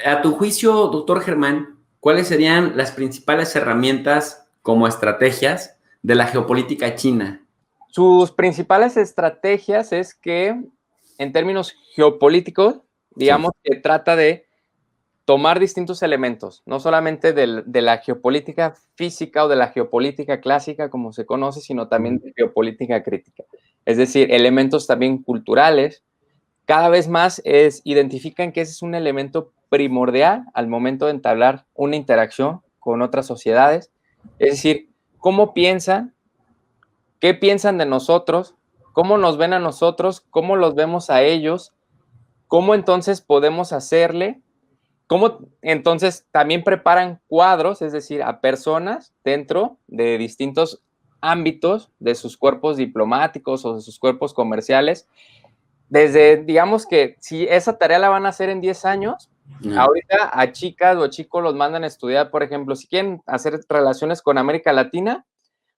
A tu juicio, doctor Germán, ¿cuáles serían las principales herramientas como estrategias de la geopolítica china? Sus principales estrategias es que, en términos geopolíticos, digamos que trata de tomar distintos elementos, no solamente de la geopolítica física o de la geopolítica clásica, como se conoce, sino también de geopolítica crítica. Es decir, elementos también culturales. Cada vez más identifican que ese es un elemento primordial al momento de entablar una interacción con otras sociedades. Es decir, cómo piensan, qué piensan de nosotros, cómo nos ven a nosotros, cómo los vemos a ellos, cómo entonces podemos hacerle, cómo entonces también preparan cuadros, es decir, a personas dentro de distintos ámbitos de sus cuerpos diplomáticos o de sus cuerpos comerciales. Desde, digamos que si esa tarea la van a hacer en 10 años, ahorita a chicas o chicos los mandan a estudiar, por ejemplo, si quieren hacer relaciones con América Latina,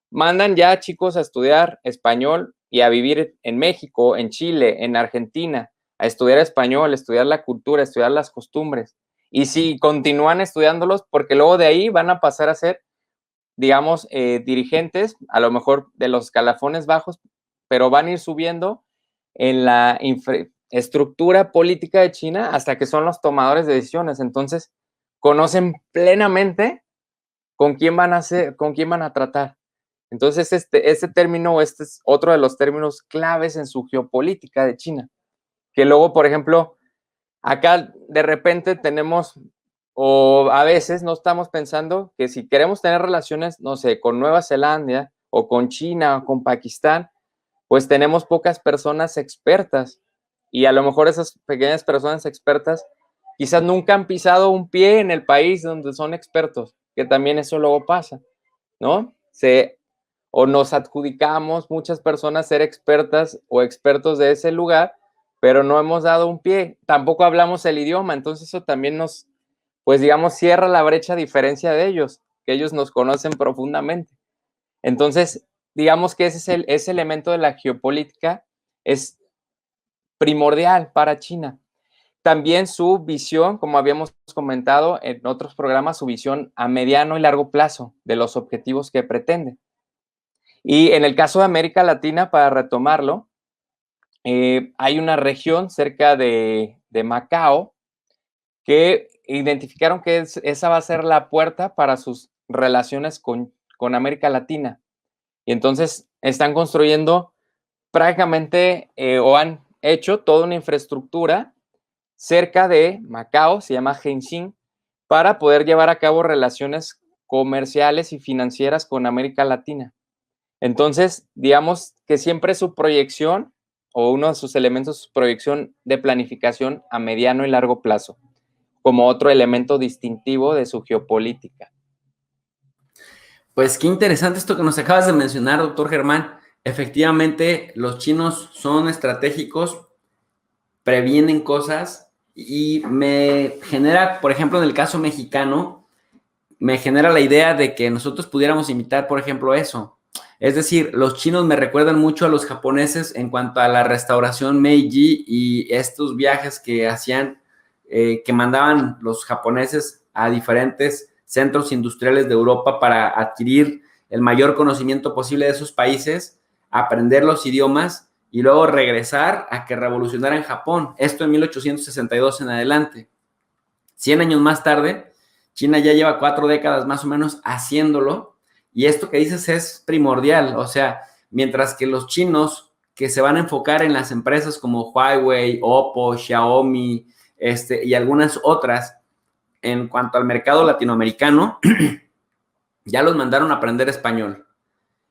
mandan ya a chicos a estudiar español y a vivir en México, en Chile, en Argentina, a estudiar español, estudiar la cultura, estudiar las costumbres. Y si continúan estudiándolos, porque luego de ahí van a pasar a ser, digamos, dirigentes, a lo mejor de los escalafones bajos, pero van a ir subiendo en la estructura política de China hasta que son los tomadores de decisiones. Entonces, conocen plenamente con quién van a tratar. Entonces, este término, este es otro de los términos claves en su geopolítica de China, que luego, por ejemplo, acá de repente tenemos, o a veces no estamos pensando que si queremos tener relaciones, no sé, con Nueva Zelanda o con China o con Pakistán, pues tenemos pocas personas expertas y a lo mejor esas pequeñas personas expertas quizás nunca han pisado un pie en el país donde son expertos, que también eso luego pasa, ¿no? O nos adjudicamos muchas personas ser expertas o expertos de ese lugar, pero no hemos dado un pie, tampoco hablamos el idioma, entonces eso también nos, pues digamos, cierra la brecha a diferencia de ellos, que ellos nos conocen profundamente. Entonces, digamos que ese elemento de la geopolítica es primordial para China. También su visión, como habíamos comentado en otros programas, su visión a mediano y largo plazo de los objetivos que pretende. Y en el caso de América Latina, para retomarlo, hay una región cerca de Macao que identificaron que esa va a ser la puerta para sus relaciones con América Latina. Y entonces están construyendo prácticamente o han hecho toda una infraestructura cerca de Macao, se llama Hengqin, para poder llevar a cabo relaciones comerciales y financieras con América Latina. Entonces, digamos que siempre su proyección o uno de sus elementos, su proyección de planificación a mediano y largo plazo, como otro elemento distintivo de su geopolítica. Pues qué interesante esto que nos acabas de mencionar, doctor Germán. Efectivamente, los chinos son estratégicos, previenen cosas y me genera, por ejemplo, en el caso mexicano, me genera la idea de que nosotros pudiéramos imitar, por ejemplo, eso. Es decir, los chinos me recuerdan mucho a los japoneses en cuanto a la restauración Meiji y estos viajes que hacían, que mandaban los japoneses a diferentes centros industriales de Europa para adquirir el mayor conocimiento posible de esos países, aprender los idiomas y luego regresar a que revolucionaran Japón. Esto en 1862 en adelante. 100 años más tarde, China ya lleva 4 décadas más o menos haciéndolo, y esto que dices es primordial. O sea, mientras que los chinos que se van a enfocar en las empresas como Huawei, Oppo, Xiaomi, y algunas otras, en cuanto al mercado latinoamericano, ya los mandaron a aprender español.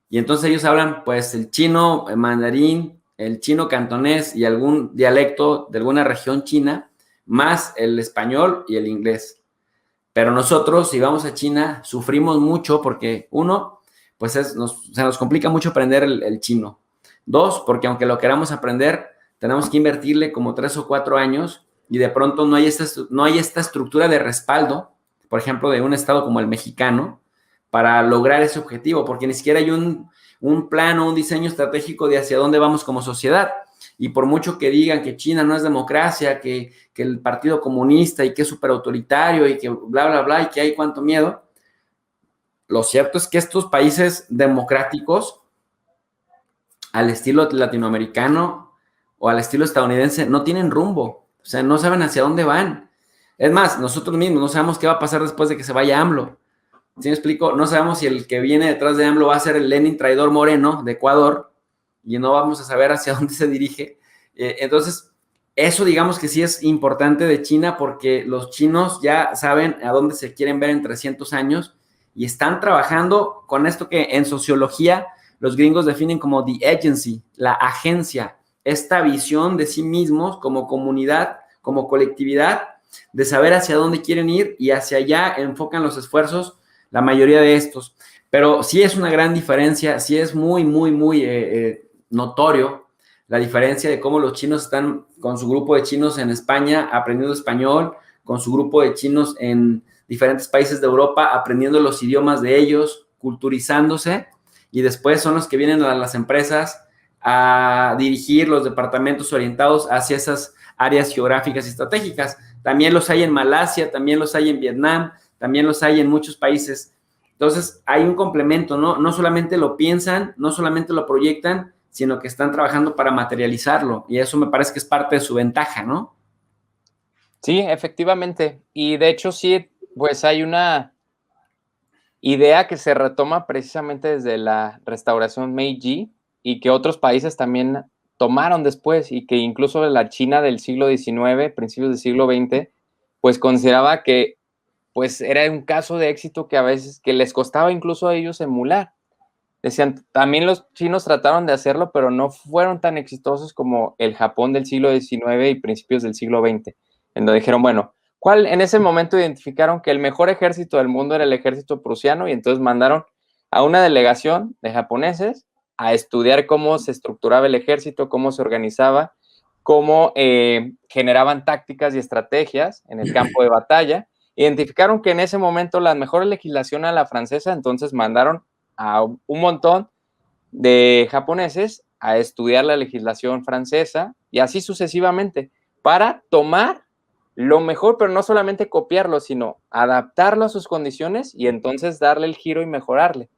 Y entonces ellos hablan, pues, el chino, el mandarín, el chino cantonés y algún dialecto de alguna región china, más el español y el inglés. Pero nosotros, si vamos a China, sufrimos mucho porque, uno, pues se nos complica mucho aprender el chino. Dos, porque aunque lo queramos aprender, tenemos que invertirle como 3 o 4 años y de pronto no hay esta estructura de respaldo, por ejemplo, de un estado como el mexicano, para lograr ese objetivo, porque ni siquiera hay un plan o un diseño estratégico de hacia dónde vamos como sociedad. y por mucho que digan que China no es democracia, que el Partido Comunista y que es súper autoritario y que bla, bla, bla, y que hay cuánto miedo, lo cierto es que estos países democráticos, al estilo latinoamericano o al estilo estadounidense, no tienen rumbo, o sea, no saben hacia dónde van. Es más, nosotros mismos no sabemos qué va a pasar después de que se vaya AMLO. ¿Sí me explico? No sabemos si el que viene detrás de AMLO va a ser el Lenin traidor moreno de Ecuador y no vamos a saber hacia dónde se dirige. Entonces, eso digamos que sí es importante de China porque los chinos ya saben a dónde se quieren ver en 300 años y están trabajando con esto que en sociología los gringos definen como the agency, la agencia, esta visión de sí mismos como comunidad, como colectividad, de saber hacia dónde quieren ir y hacia allá enfocan los esfuerzos la mayoría de estos. Pero sí es una gran diferencia, sí es muy, muy, muy notorio la diferencia de cómo los chinos están con su grupo de chinos en España aprendiendo español, con su grupo de chinos en diferentes países de Europa aprendiendo los idiomas de ellos, culturizándose, y después son los que vienen a las empresas a dirigir los departamentos orientados hacia esas áreas geográficas y estratégicas. También los hay en Malasia, también los hay en Vietnam, también los hay en muchos países. Entonces, hay un complemento, ¿no? No solamente lo piensan, no solamente lo proyectan, sino que están trabajando para materializarlo. Y eso me parece que es parte de su ventaja, ¿no? Sí, efectivamente. Y de hecho, sí, pues hay una idea que se retoma precisamente desde la restauración Meiji y que otros países también tomaron después y que incluso la China del siglo XIX, principios del siglo XX, pues consideraba que pues era un caso de éxito que a veces que les costaba incluso a ellos emular. Decían, también los chinos trataron de hacerlo, pero no fueron tan exitosos como el Japón del siglo XIX y principios del siglo XX, en donde dijeron, bueno, ¿cuál? En ese momento identificaron que el mejor ejército del mundo era el ejército prusiano y entonces mandaron a una delegación de japoneses a estudiar cómo se estructuraba el ejército, cómo se organizaba, cómo generaban tácticas y estrategias en el campo de batalla. Identificaron que en ese momento la mejor legislación era la francesa, entonces mandaron a un montón de japoneses a estudiar la legislación francesa y así sucesivamente para tomar lo mejor, pero no solamente copiarlo, sino adaptarlo a sus condiciones y entonces darle el giro y mejorarle,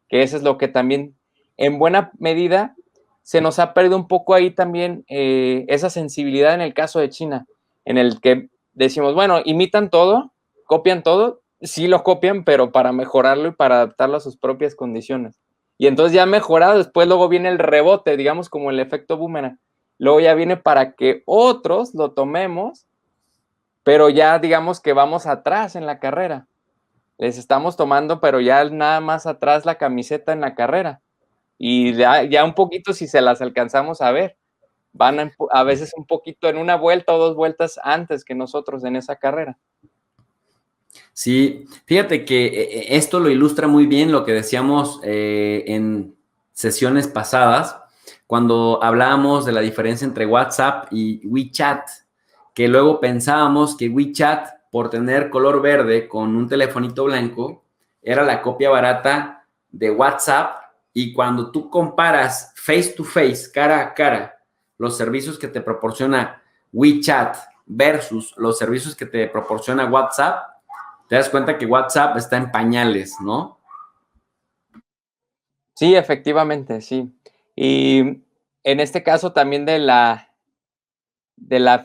que eso es lo que también en buena medida se nos ha perdido un poco ahí también esa sensibilidad en el caso de China, en el que decimos, bueno, imitan todo, copian todo, sí lo copian, pero para mejorarlo y para adaptarlo a sus propias condiciones. Y entonces ya mejorado, después luego viene el rebote, digamos como el efecto boomerang. Luego ya viene para que otros lo tomemos, pero ya digamos que vamos atrás en la carrera. Les estamos tomando, pero ya nada más atrás la camiseta en la carrera. Y ya un poquito si se las alcanzamos a ver. Van a veces un poquito en una vuelta o dos vueltas antes que nosotros en esa carrera. Sí, fíjate que esto lo ilustra muy bien lo que decíamos en sesiones pasadas, cuando hablábamos de la diferencia entre WhatsApp y WeChat, que luego pensábamos que WeChat, por tener color verde con un telefonito blanco, era la copia barata de WhatsApp, y cuando tú comparas face to face, cara a cara, los servicios que te proporciona WeChat versus los servicios que te proporciona WhatsApp, te das cuenta que WhatsApp está en pañales, ¿no? Sí, efectivamente, sí. Y en este caso también de la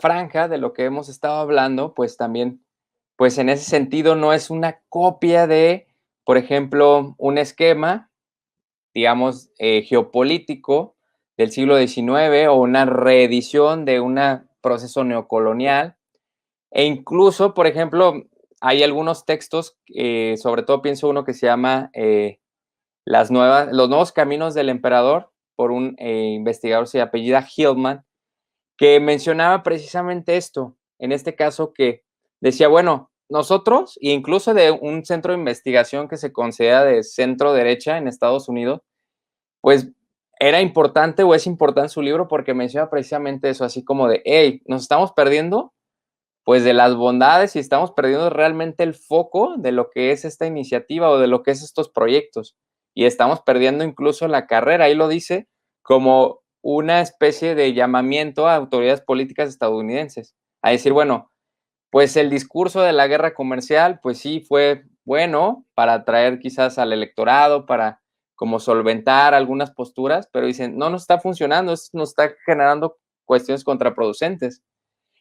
franja, de lo que hemos estado hablando, pues también, pues en ese sentido no es una copia de, por ejemplo, un esquema, digamos, geopolítico del siglo XIX o una reedición de un proceso neocolonial. E incluso, por ejemplo, hay algunos textos, sobre todo pienso uno que se llama los nuevos caminos del emperador, por un investigador, se apellida Hillman, que mencionaba precisamente esto, en este caso que decía, bueno, nosotros, e incluso de un centro de investigación que se considera de centro derecha en Estados Unidos, pues era importante o es importante su libro porque menciona precisamente eso, así como de, hey, nos estamos perdiendo pues de las bondades y estamos perdiendo realmente el foco de lo que es esta iniciativa o de lo que es estos proyectos. Y estamos perdiendo incluso la carrera, ahí lo dice, como una especie de llamamiento a autoridades políticas estadounidenses, a decir, bueno, pues el discurso de la guerra comercial, pues sí fue bueno para atraer quizás al electorado, para como solventar algunas posturas, pero dicen, no nos está funcionando, esto nos está generando cuestiones contraproducentes.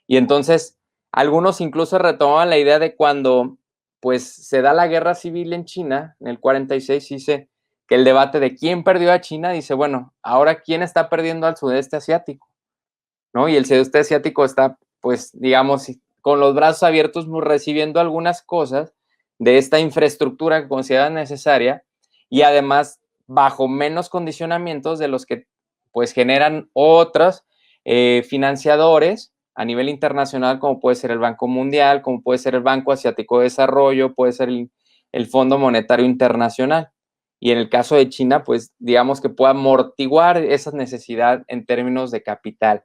Y entonces, algunos incluso retomaban la idea de cuando pues se da la guerra civil en China, en el 46, dice que el debate de quién perdió a China, dice, bueno, ahora quién está perdiendo al sudeste asiático, ¿no? Y el sudeste asiático está, pues, digamos, con los brazos abiertos recibiendo algunas cosas de esta infraestructura que considera necesaria y además bajo menos condicionamientos de los que pues generan otros financiadores a nivel internacional, como puede ser el Banco Mundial, como puede ser el Banco Asiático de Desarrollo, puede ser el Fondo Monetario Internacional. Y en el caso de China, pues digamos que puede amortiguar esa necesidad en términos de capital.